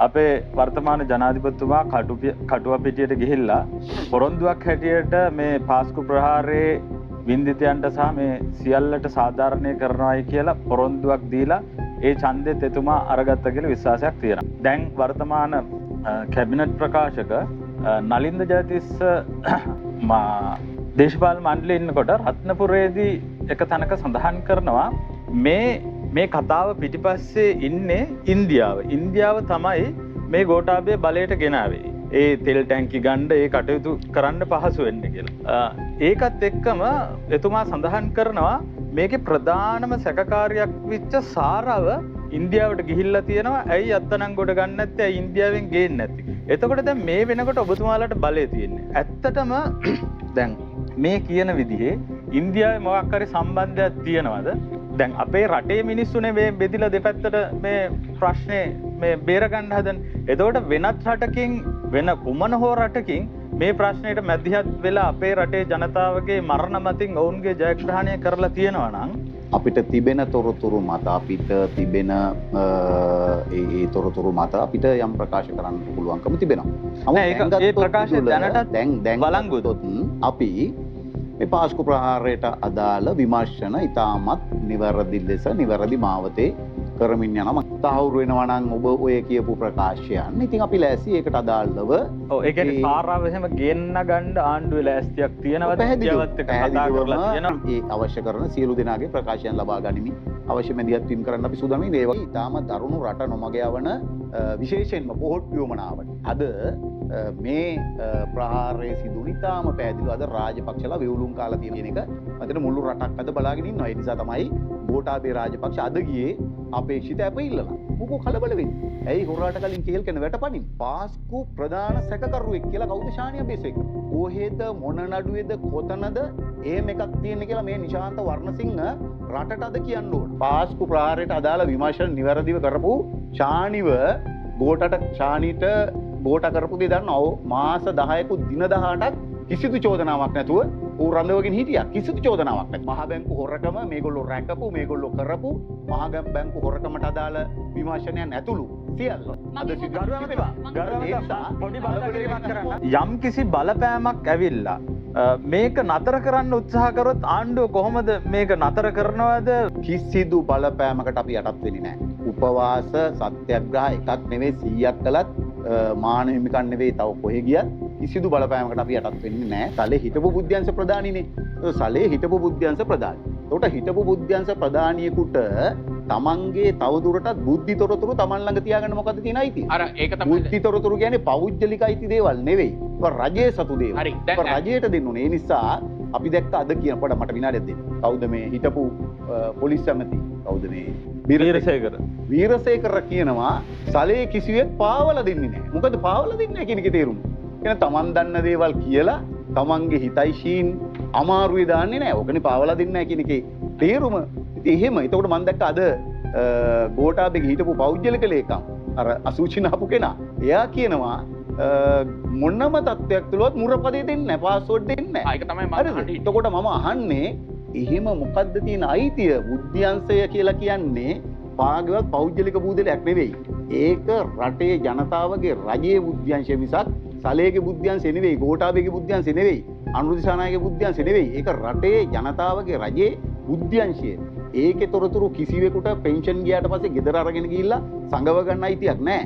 අපේ වර්තමාන ජනාධිපතිතුමා කටුවපිටියට ගිහිල්ලා පොරොන්දුවක් හැටියට මේ පාස්කු ප්‍රහාරයේ වින්දිතයන්ට සහ මේ සියල්ලට සාධාරණය කරනවායි කියලා පොරොන්දුවක් දීලා ඒ ඡන්දෙත් එතුමා අරගත්ත කියලා විශ්වාසයක් තියෙනවා. දැන් වර්තමාන කැබිනට් ප්‍රකාශක නලින්ද ජයතිස්ස දේශපාලන මණ්ඩලයේ ඉන්නකොට රත්නපුරේදී එක තැනක සඳහන් කරනවා මේ කතාව පිටිපස්සේ ඉන්නේ ඉන්දියාව. ඉන්දියාව තමයි මේ ගෝඨාභය බලයට ගෙනාවේ. ඒ තෙල් ටැංකි ගන්න ඒ කටයුතු කරන්න පහසු වෙන්න කියලා. ඒකත් එක්කම එතුමා සඳහන් කරනවා මේකේ ප්‍රධානම සැකකාරියක් වෙච්ච සාරව ඉන්දියාවට ගිහිල්ලා තියෙනවා. ඇයි අත්තනම් ගොඩ ගන්න නැත්තේ? ඇයි ඉන්දියාවෙන් ගේන්නේ නැත්තේ? එතකොට දැන් මේ වෙනකොට ඔබතුමාලාට බලය තියෙන්නේ. ඇත්තටම දැන් මේ කියන විදිහේ ඉන්දියාවේ මොකක් හරි සම්බන්ධයක් තියෙනවද? දැන් අපේ රටේ මිනිස්සුනේ මේ බෙදිලා දෙපැත්තට මේ ප්‍රශ්නේ මේ බේරගන්න හදන. එතකොට වෙනත් රටකින් වෙන කුමන හෝ රටකින් මේ ප්‍රශ්නෙට මැදිහත් වෙලා අපේ රටේ ජනතාවගේ මරණ මතින් ඔවුන්ගේ ජයග්‍රහණය කරලා තියෙනවා නම් අපිට තිබෙන තොරතුරු මත අපිට තිබෙන ඒ තොරතුරු මත අපිට යම් ප්‍රකාශ කරන්න පුළුවන්කම තිබෙනවා. ඒ ප්‍රකාශය දැනට දැන් බලංගුත් අපි මේ පාස්කු ප්‍රහාරයට අදාළ විමර්ශන ඉතාමත් නිවැරදි ලෙස නිවැරදි මාවතේ කරමින් යනවා. තහවුරු වෙනවා නම් ඔබ ඔය කියපු ප්‍රකාශයන් ඉතින් අපි ලෑස්ති ඒකට අදාළව ඒ කියන්නේ සාරාව එහෙම ගෙන්න ගන්න ආණ්ඩුවේ ලෑස්තියක් තියෙනවද? ඉන්දියාවත් එක්ක කතා කරලා තියෙනවා. ඒ අවශ්‍ය කරන සියලු දෙනාගේ ප්‍රකාශයන් ලබා ගනිමින් අවශ්‍ය මැදිහත් වීම කරන්න අපි සූදානම් ඉන්නේ. ඒ වගේ ඉතාමත් දරුණු රට නොමග යවන විශේෂයෙන්ම පොහොට්ටු වමනාවට අද මේ ප්‍රහාරයේ සිදුවන ඉතාම පැහැදිලිව අද රාජපක්ෂලා වේවුලුම් කාලා තියෙන එක අතන මුළු රටක් අද බලාගෙන ඉන්නවා. ඒ නිසා තමයි ගෝඨාභය රාජපක්ෂ අද ගියේ අපේක්ෂිත අප ඉල්ලලා. මොකෝ කලබල වෙන්නේ? ඇයි හොරාට කලින් කේල් කෙන වැටපණින්? පාස්කු ප්‍රධාන සැකකරුවෙක් කියලා කවුද ශානිය බේසෙක්? කොහෙද මොන නඩුවේද කොතනද එහෙම එකක් තියෙන්නේ කියලා මේ නිශාන්ත වර්ණසිංහ රටට අද කියන්න ඕන. පාස්කු ප්‍රහාරයට අදාළ විමර්ශන නිවැරදිව කරපු ශානිව ශානිට ගෝඨ කරපු දේ දන්නව මාස 10ක දින 18ක් කිසිදු චෝදනාවක් නැතුව ඌ රඳවගෙන හිටියා. කිසිදු චෝදනාවක් නැහැ. මහ බැංකු හොරකම මේගොල්ලෝ රැකපු මේගොල්ලෝ කරපු මහ බැංකු හොරකමට අදාළ විමර්ශනයන් ඇතුළු සියල්ල අද යම් කිසි බලපෑමක් ඇවිල්ලා මේක නතර කරන්න උත්සාහ කරොත් ආණ්ඩුව කොහොමද මේක නතර කරනවද? කිසිදු බලපෑමකට අපි යටත් වෙන්නේ නැහැ. උපවාස සත්‍යග්‍රහ එකක් නෙවෙයි 100ක් කළත් මාන හිමිකම් නෙවෙයි තව කොහෙ ගියත් කිසිදු බලපෑමකට අපි යටත් වෙන්නේ නැහැ. සලේ හිටපු බුද්ධ්‍යංශ ප්‍රධානීනේ. සලේ හිටපු බුද්ධ්‍යංශ ප්‍රධානී. ඒකට හිටපු බුද්ධ්‍යංශ ප්‍රධානියෙකුට තමන්ගේ තවදුරටත් බුද්ධි තොරතුරු තමන් ළඟ තියාගන්න මොකද්ද තියෙන අයිතිය? අර ඒක තමයි බුද්ධි තොරතුරු කියන්නේ පෞද්ගලික අයිති දේවල් නෙවෙයි. ඒක රජයේ සතු දේවල්. හරි. ඒක රජයට දෙන්න ඕනේ. ඒ නිසා අපි දැක්ක අද කියන පොඩ මට විනාඩියක් දෙන්න. කවුද මේ හිටපු පොලිස් ඇමති? කවුද මේ? වීරසේකර කියනවා සලේ කිසිවෙක් පාවලා දෙන්නේ නැහැ. මොකද පාවලා දෙන්නේ නැහැ කියන එකේ තේරුම. කියන්නේ තමන් දන්න දේවල් කියලා තමන්ගේ හිතයිශීන් අමාරුවේ දාන්නේ නැහැ. ඔකනේ පාවලා දෙන්නේ නැහැ කියන එකේ තේරුම. ඉතින් එහෙම. එතකොට මම දැක්ක අද ගෝඨාභයගේ හිටපු පෞද්ගලික ලේකම් අර අසුචිනාපු කෙනා. එයා කියනවා මොනම තත්ත්වයක් තුලවත් මුරපදේ දෙන්නේ නැහැ. පාස්වර්ඩ් දෙන්නේ නැහැ. ඒක තමයි මම අහන්නේ. එතකොට මම අහන්නේ එහෙම මොකද්ද තියෙන අයිතිය? බුද්ධ්‍යංශය කියලා කියන්නේ පාගවත් පෞද්ගලික බූදලයක් නෙවෙයි. ඒක රටේ ජනතාවගේ රජයේ බුද්ධ්‍යංශය මිසක් සලේගේ බුද්ධ්‍යංශය නෙවෙයි. ගෝඨාභයගේ බුද්ධ්‍යංශය නෙවෙයි. අනුරුද්ධ ශානායගේ බුද්ධ්‍යංශය නෙවෙයි. ඒක රටේ ජනතාවගේ රජයේ බුද්ධ්‍යංශය. ඒකේ තොරතුරු කිසිවෙකුට පෙන්ෂන් ගියාට පස්සේ ගෙදර අරගෙන ගිහිල්ලා සංගව ගන්න අයිතියක් නැහැ.